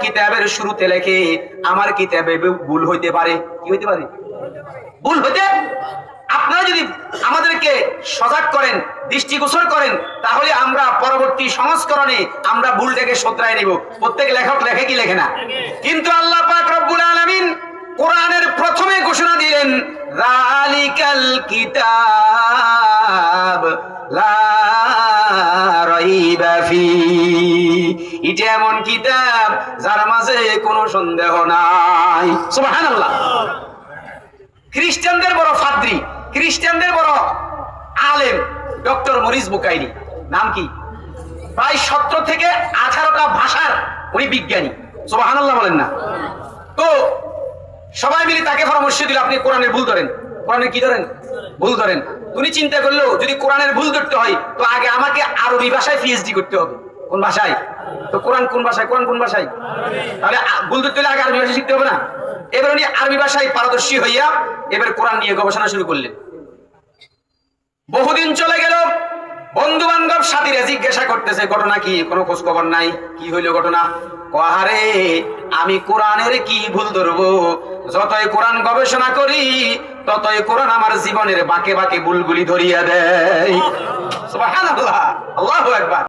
কিতাবের শুরুতে লেখে আমার কিতাবে ভুল হইতে পারে। কি হইতে পারে? ভুল হইতে। আপনারা যদি আমাদেরকে সজাগ করেন, দৃষ্টিগোচর করেন, তাহলে আমরা পরবর্তী সংস্করণে আমরা ভুলটাকে শোধরায় নিব। প্রত্যেক লেখক লেখে কি লেখে না? কিন্তু আল্লাহ পাক রব্বুল আলামিন কোরআনের প্রথমে ঘোষণা দিলেন যালিকাল কিতাব লা রাইবা ফি, এটা এমন কিতাব যার মাঝে কোনো সন্দেহ নাই। সুবহানাল্লাহ। খ্রিস্টানদের বড় ফাদ্রী, খ্রিস্টানদের বড় আলেম ডক্টর মরিস বুকাইরি, নাম কি? প্রায় 17 থেকে 18টা ভাষার উনি বিজ্ঞানী। সুবহানাল্লাহ বলেন না? তো সবাই মিলে তাকে পরামর্শ দিল আপনি কোরআনের ভুল ধরেন। কোরআনের কি ধরেন? ভুল ধরেন। উনি চিন্তা করলো যদি কোরআনের ভুল ধরতে হয় তো আগে আমাকে আরবি ভাষায় পিএইচডি করতে হবে। কোন ভাষায়? তো কোরআন কোন ভাষায়? কোরআন কোন ভাষায়? তাহলে ভুল ধরতে হলে আগে আরবি ভাষা শিখতে হবে না? এবার উনি আরবি ভাষায় পারদর্শী হইয়া এবার কোরআন নিয়ে গবেষণা শুরু করলেন। বহুদিন চলে গেল, বন্ধু বান্ধব সাথীরা জিজ্ঞাসা করতেছে ঘটনা কি, কোনো খোঁজ খবর নাই। কি হইল ঘটনা? আরে আমি কোরআনের কি ভুল ধরবো? যতই কোরআন গবেষণা করি ততই কোরআন আমার জীবনের বাঁকে বাঁকে ভুলগুলি ধরিয়া দেয়। সুবহানাল্লাহ, আল্লাহু আকবার।